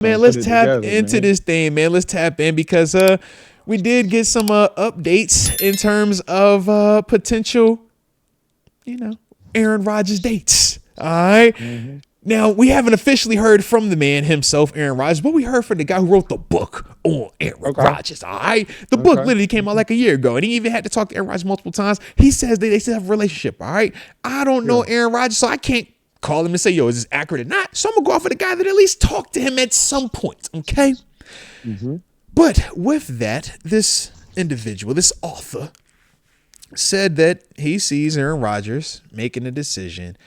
Man, let's tap into this thing, man. Let's tap in because we did get some updates in terms of potential, Aaron Rodgers dates. All right. Mm-hmm. Now, we haven't officially heard from the man himself, Aaron Rodgers, but we heard from the guy who wrote the book on Aaron Rodgers, all right? The book literally came out like a year ago, and he even had to talk to Aaron Rodgers multiple times. He says they still have a relationship, all right? I don't know Aaron Rodgers, so I can't call him and say, yo, is this accurate or not? So I'm going to go off with a guy that at least talked to him at some point, okay? Mm-hmm. But with that, this individual, this author, said that he sees Aaron Rodgers making a decision,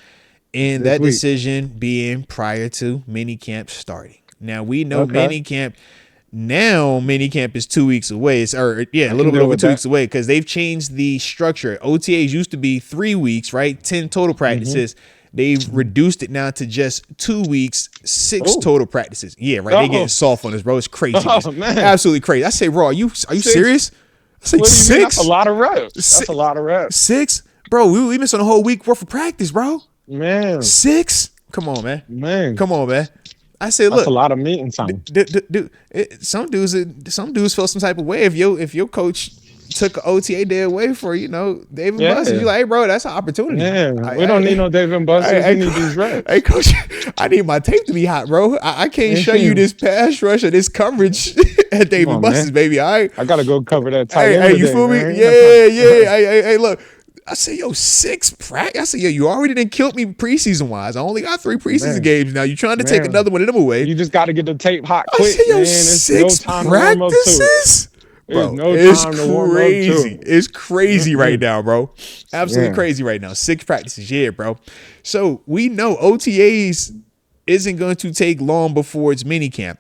and that decision being prior to minicamp starting. Now, we know minicamp is 2 weeks away. A little bit over 2 weeks away because they've changed the structure. OTAs used to be 3 weeks, right? 10 total practices. Mm-hmm. They've reduced it now to just 2 weeks, 6 total practices. Yeah, right. They're getting soft on this, bro. It's crazy. Man. Absolutely crazy. I say, bro, are you serious? I say 6? That's a lot of reps. That's a lot of reps. 6? Bro, we missing a whole week worth of practice, bro. Man, 6? Come on, man. Come on, man. I said, look, that's a lot of meeting time. Some dudes feel some type of way if your coach took an OTA day away for David Buster. You like, hey, bro, that's an opportunity. Yeah, we don't need no David Buster. We need these reps. Hey, coach, I need my tape to be hot, bro. I can't show you this pass rush or this coverage at David Buster's, baby. All right, I gotta go cover that tight end. Hey, you feel me? Man. Yeah. Hey, look. I say, 6 practice. I say, you already done killed me preseason wise. I only got 3 preseason games now. You trying to take another one of them away? You just got to get the tape hot quick. I say, 6 practices? Bro, it's crazy. It's crazy right now, bro. Absolutely crazy right now. 6 practices, bro. So we know OTAs isn't going to take long before it's minicamp.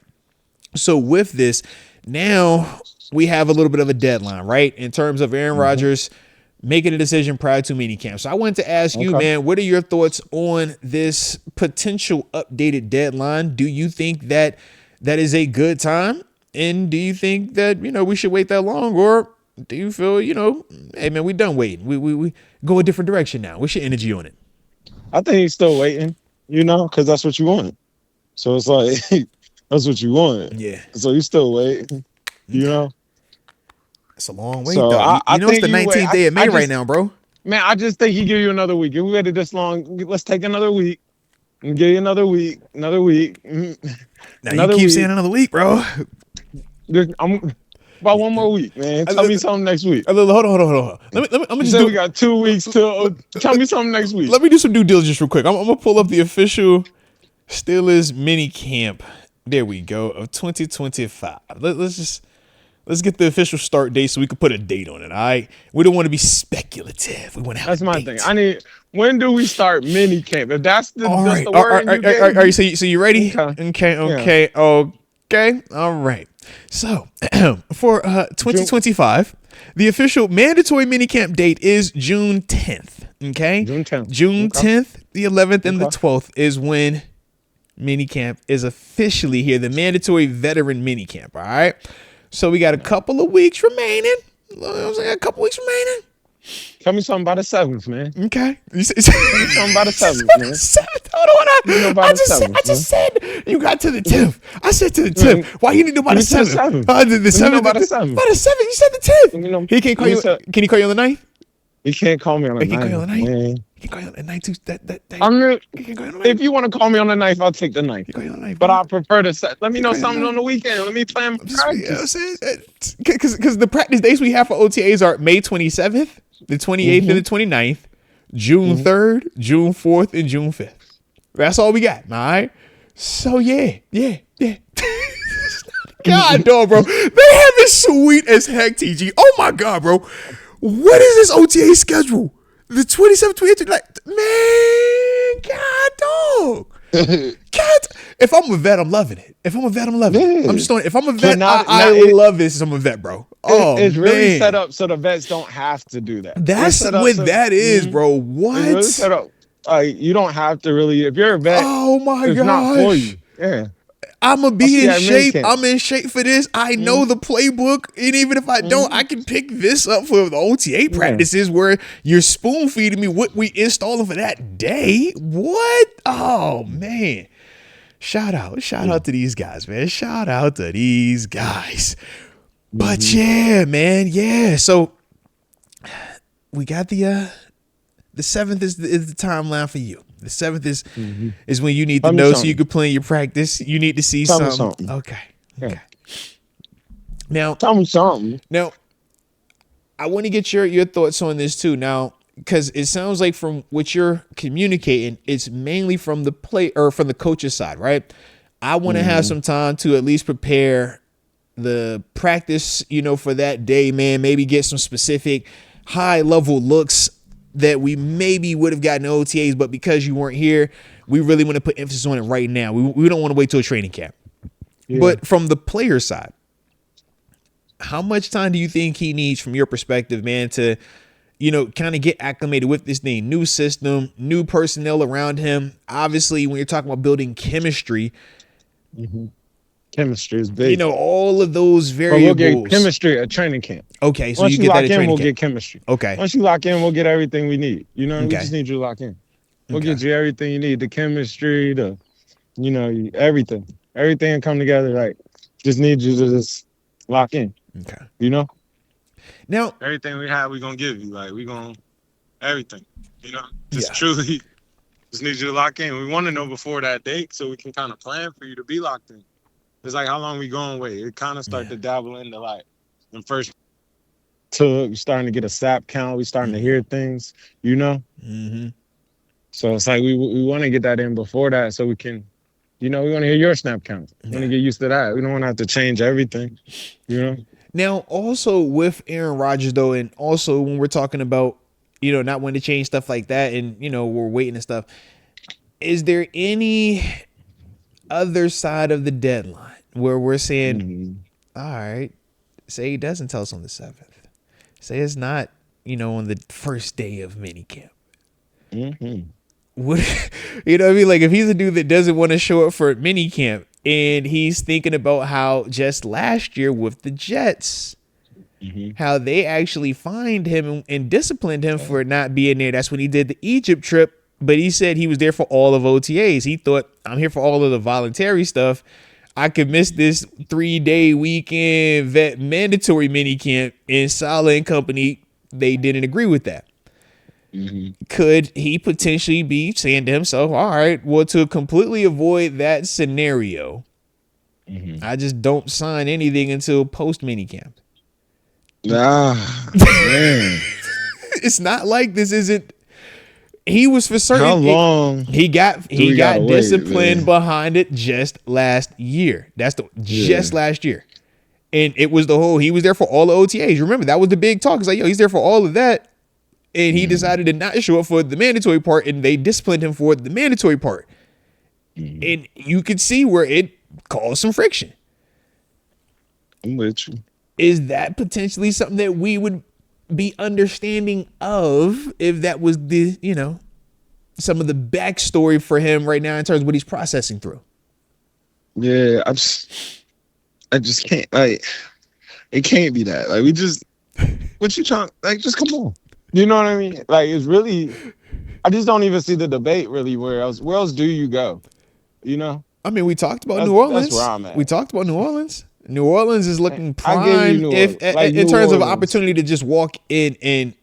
So with this, now we have a little bit of a deadline, right? In terms of Aaron Rodgers making a decision prior to minicamp. So I wanted to ask you, man, what are your thoughts on this potential updated deadline? Do you think that is a good time? And do you think that, we should wait that long? Or do you feel, hey, man, we done waiting. We go a different direction now. What's your energy on it? I think he's still waiting, because that's what you want. So it's like, that's what you want. Yeah. So you still waiting, It's a long wait, though. It's the 19th day of May right now, bro. Man, I just think he give you another week. If we waited this long, let's take another week and give you another week. Now you keep saying another week, bro. About one more week, man. Tell me something next week. Hold on. Let me just we got 2 weeks till. Tell me something next week. Let me do some due diligence real quick. I'm gonna pull up the official Steelers mini camp. There we go, of 2025. Let's get the official start date so we can put a date on it, all right? We don't want to be speculative. We want to have a date. That's my thing. When do we start mini camp? If that's the word all right, so you ready? Okay. All right. So for 2025, the official mandatory minicamp date is June 10th. Okay? June 10th. June 10th, the 11th, and the 12th is when minicamp is officially here. The mandatory veteran minicamp. All right. So we got a couple of weeks remaining. A couple weeks remaining. Tell me something about the 7th, man. Okay. Tell me something about the 7th, man. 7th. Hold on. I just said you got to the 10th. I said to the 10th. Why you need to know about the 7th? The 7th. About the 7th. By the 7th, you said the 10th. He can't call you. Can he call you on the 9th? He can't call me on the 9th. He can call you on the 9th. Man. He can call you on the 9th too. If you want to call me on the 9th, I'll take the 9th. But I prefer to set. Let me know something on the weekend. Let me plan practice. Because the practice days we have for OTAs are May 27th, the 28th, and the 29th, June 3rd, June 4th, and June 5th. That's all we got. All right. So yeah. God, dog, bro. They have it sweet as heck, TG. Oh my God, bro. What is this OTA schedule? The 27th, 28th, man, God, dog. God, if I'm a vet, I'm loving it. I'm just doing it. If I'm a vet, I love this. I'm a vet, bro. Oh, it's really set up so the vets don't have to do that. That's what that is, bro. What? It's really set up. You don't have to really. If you're a vet, oh my gosh, it's not for you. Yeah. I'm going to be in shape. I'm in shape for this. I know the playbook. And even if I don't, I can pick this up for the OTA practices where you're spoon feeding me what we installing for that day. What? Oh, man. Shout out to these guys, man. Shout out to these guys. But Mm-hmm. yeah, man, yeah. So we got the 7th is the timeline for you. The 7th is when you need to Tell me know so something. you can plan your practice. You need to see Tell me something. something. Okay. Yeah. Now, Tell me something. I want to get your thoughts on this too. Now, because it sounds like from what you're communicating, it's mainly from the play or from the coach's side, right? I want to have some time to at least prepare the practice, for that day, man. Maybe get some specific high level looks that we maybe would have gotten OTAs, but because you weren't here, we really want to put emphasis on it right now. We don't want to wait till a training camp. Yeah. But from the player side, how much time do you think he needs from your perspective, man, to, kind of get acclimated with this thing, new system, new personnel around him? Obviously, when you're talking about building chemistry, Chemistry is big. all of those But variables. we'll get chemistry at training camp. Okay, so Once you you get that lock at in, training we'll camp. get chemistry. Okay. Once you lock in, we'll get everything we need. We Okay. just need you to lock in. We'll Okay. get you everything you need. The chemistry, everything. Everything will come together. Like, just need you to just lock in. Okay. Now, everything we have, we're going to give you. Like, we're going to, everything. Just truly, just need you to lock in. We want to know before that date so we can kind of plan for you to be locked in. It's like, how long we going to wait? It kind of start to dabble into, like, the first we're starting to get a sap count. We starting to hear things, Mm-hmm. So it's like we want to get that in before that so we can, we want to hear your snap count. We want to get used to that. We don't want to have to change everything, Now, also with Aaron Rodgers, though, and also when we're talking about, not wanting to change stuff like that and, we're waiting and stuff, is there any other side of the deadline where we're saying, all right, say he doesn't tell us on the 7th. Say it's not, on the first day of minicamp. What, what I mean? Like, if he's a dude that doesn't want to show up for minicamp and he's thinking about how just last year with the Jets, how they actually fined him and disciplined him for not being there. That's when he did the Egypt trip. But he said he was there for all of OTAs. He thought, I'm here for all of the voluntary stuff. I could miss this 3-day weekend vet mandatory minicamp. And Saleh and company, they didn't agree with that. Could he potentially be saying to himself, all right, well, to completely avoid that scenario, I just don't sign anything until post minicamp? Man. It's not like this isn't. He was for certain. How long? He got wait, disciplined man? behind it just last year. That's just last year. And it was he was there for all the OTAs. Remember, that was the big talk. It's like, he's there for all of that. And he decided to not show up for the mandatory part, and they disciplined him for the mandatory part. And you could see where it caused some friction. I'm with you. Is that potentially something that we would be understanding of if that was the, some of the backstory for him right now in terms of what he's processing through? Yeah, I just can't, like, it can't be that. Like, what you trying, like, just come on. You know what I mean? Like, it's really, I just don't even see the debate really where else do you go? I mean, we talked about New Orleans. That's where I'm at. We talked about New Orleans. New Orleans is looking prime in terms of opportunity to just walk in and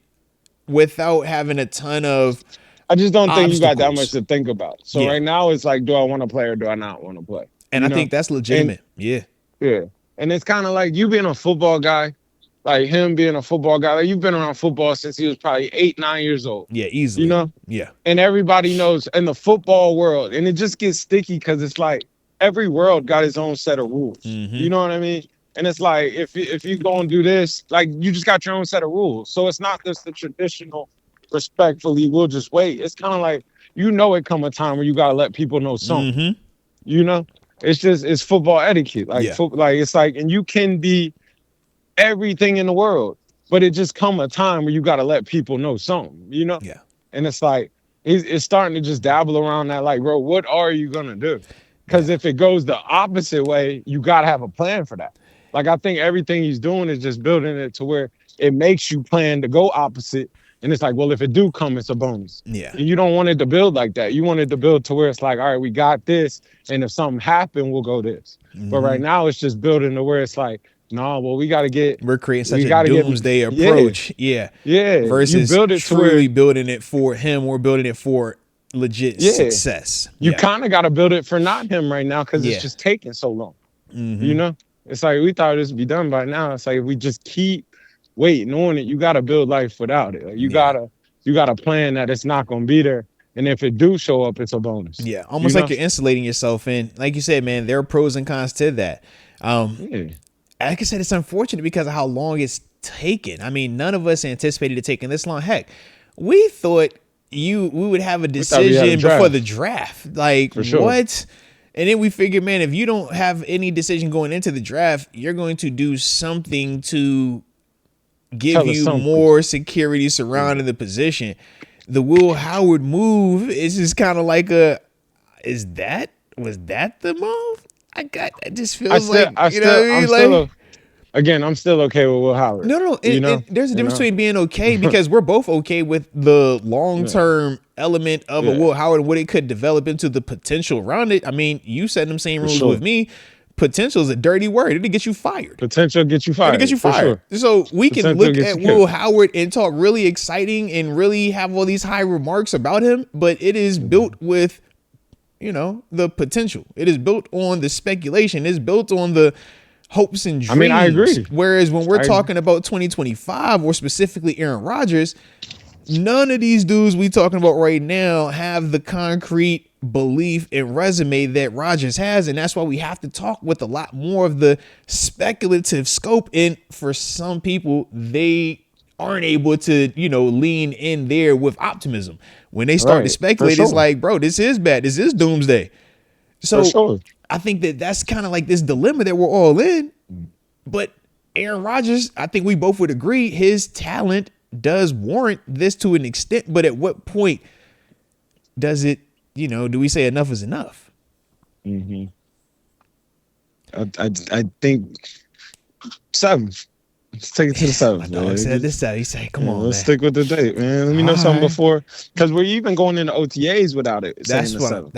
without having a ton of. I just don't think obstacles. You got that much to think about. So right now it's like, do I want to play or do I not want to play? And I think that's legitimate. Yeah. And it's kind of like you being a football guy, like him being a football guy. Like you've been around football since he was probably 8-9 years old. Yeah, easily. Yeah. And everybody knows in the football world, and it just gets sticky because it's like every world got its own set of rules. You know what I mean? And it's like if you go and do this, like you just got your own set of rules. So it's not just the traditional respectfully, we'll just wait. It's kind of like, it come a time where you gotta let people know something. It's football etiquette. Like it's like, and you can be everything in the world, but it just come a time where you got to let people know something, Yeah. And it's like, it's starting to just dabble around that, like, bro, what are you going to do? Because if it goes the opposite way, you got to have a plan for that. Like, I think everything he's doing is just building it to where it makes you plan to go opposite And it's like, well, if it do come, it's a bonus. Yeah. And you don't want it to build like that. You want it to build to where it's like, all right, we got this, and if something happened, we'll go this. But right now, it's just building to where it's like, no, well, we're creating such a doomsday approach. Yeah. Versus you build it truly building it for him. We're building it for legit success. You kind of got to build it for not him right now because it's just taking so long. You know, it's like we thought this would be done by now. It's like if we just keep waiting on it, you got to build life without it. Like, you gotta plan that it's not gonna be there. And if it do show up, it's a bonus. Yeah, almost like you're insulating yourself in. Like you said, man, there are pros and cons to that. Like I said, it's unfortunate because of how long it's taken. I mean, none of us anticipated it taking this long. Heck, we thought we would have a decision before the draft. Like, what? And then we figured, man, if you don't have any decision going into the draft, you're going to do something to give you more security surrounding the position. The Will Howard move is just kind of like was that the move? It just feels again, I'm still okay with Will Howard. No, there's a difference between being okay because we're both okay with the long-term element of a Will Howard and what it could develop into the potential around it. I mean, you set them same rules with me. Potential is a dirty word. It'll get you fired. Potential get you fired. It'll get you fired. Sure. So we can look at Will Howard and talk really exciting and really have all these high remarks about him, but it is built with, the potential. It is built on the speculation. It's built on the hopes and dreams. I mean, I agree. Whereas when we're talking about 2025 or specifically Aaron Rodgers, none of these dudes we talking about right now have the concrete belief and resume that Rodgers has, and that's why we have to talk with a lot more of the speculative scope. And for some people, they aren't able to, lean in there with optimism. When they start to speculate, it's like, bro, this is bad. This is doomsday. So I think that's kind of like this dilemma that we're all in. But Aaron Rodgers, I think we both would agree, his talent does warrant this to an extent. But at what point does it, do we say enough is enough? I think 7. Let's take it to the 7. My dog said this 7. He said, come on, let's stick with the date, man. Let me know something before, because we're even going into OTAs without it. That's what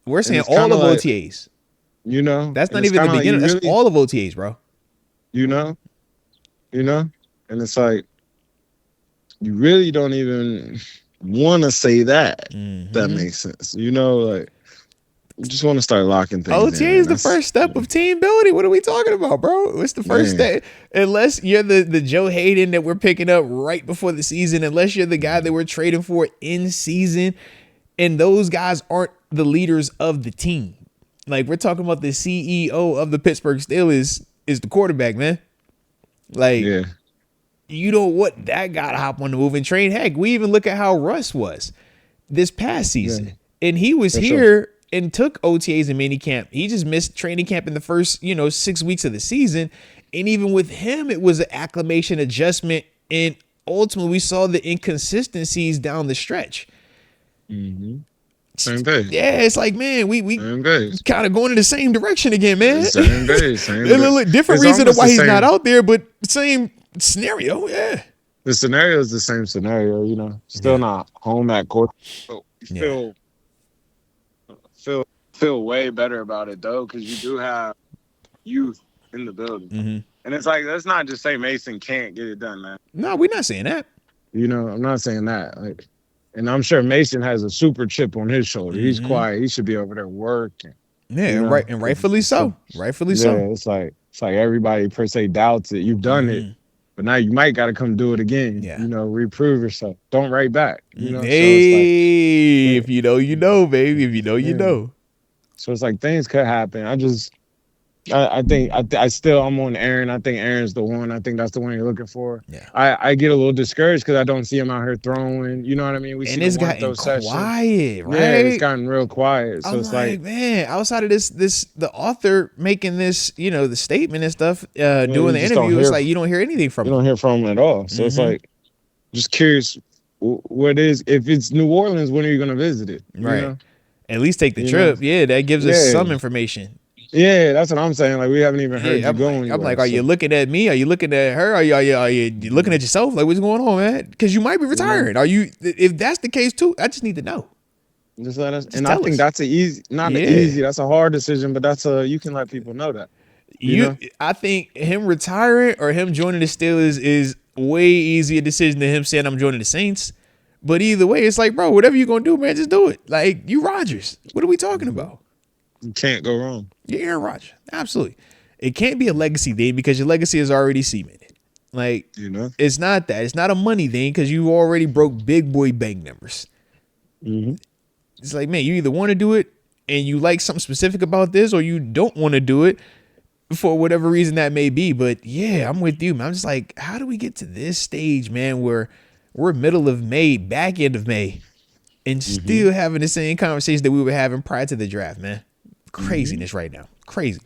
we're saying. All of OTAs. That's not even the beginning. That's all of OTAs, bro. And it's like you really don't even want to say that. That makes sense. Like you just want to start locking things. OTA is the first step of team building. What are we talking about, bro? It's the first step. Unless you're the Joe Hayden that we're picking up right before the season, unless you're the guy that we're trading for in season, and those guys aren't the leaders of the team. Like, we're talking about the CEO of the Pittsburgh Steelers is the quarterback, man. Like, you don't want that guy to hop on the move and train. Heck, we even look at how Russ was this past season. And he was here and took OTAs and minicamp. He just missed training camp in the first, 6 weeks of the season. And even with him, it was an acclimation adjustment. And ultimately, we saw the inconsistencies down the stretch. Same day. Yeah, it's like, man, we kind of going in the same direction again, man. Same day. Different reason why he's not out there, but same scenario. Yeah. The scenario is the same scenario, Still not home at court. So you feel way better about it though, because you do have youth in the building. And it's like, let's not just say Mason can't get it done, man. No, we're not saying that. I'm not saying that. Like, and I'm sure Mason has a super chip on his shoulder. He's quiet. He should be over there working. Yeah, and rightfully so. Rightfully so. Yeah, it's like everybody per se doubts it. You've done it, but now you might got to come do it again. Yeah. Reprove yourself. Don't write back. Hey, so it's like, if you know, you know, baby. If you know, you know. So it's like things could happen. I think I'm on Aaron. I think Aaron's the one. I think that's the one you're looking for. Yeah. I get a little discoured because I don't see him out here throwing. You know what I mean? And it's gotten quiet, right? Yeah, it's gotten real quiet. So it's like, man, outside of this, the author making this, the statement and stuff, doing the interview, it's like you don't hear anything from him. You don't hear from him at all. So it's like, just curious, what is, if it's New Orleans, when are you going to visit it? Right. At least take the trip. Yeah, that gives us some information. Yeah, that's what I'm saying. Like we haven't even heard Yeah, you go I'm anywhere. like, are you So, looking at me? Are you looking at her? Are you looking at yourself? Like, what's going on, man? Because you might be retiring. Are you? If that's the case too, I just need to know. just let us. Just And I tell think us. that's not an Yeah, easy. That's a hard decision, but you can let people know that. You you. know. I think him retiring or him joining the Steelers is way easier decision than him saying I'm joining the Saints. But either way, it's like, bro, whatever you're gonna do, man, just do it. Like you Rodgers. What are we talking Mhm. about? You can't go wrong. You're Aaron Rodgers. Absolutely. It can't be a legacy thing because your legacy is already cemented. Like, You know. it's not that. It's not a money thing because you already broke big boy bank numbers. Hmm. It's like, man, you either want to do it and you like something specific about this or you don't want to do it for whatever reason that may be. But yeah, I'm with you, man. I'm just like, how do we get to this stage, man, where we're middle of May, back end of May, and Hmm. still having the same conversation that we were having prior to the draft, man? Hmm. Craziness right now. Crazy.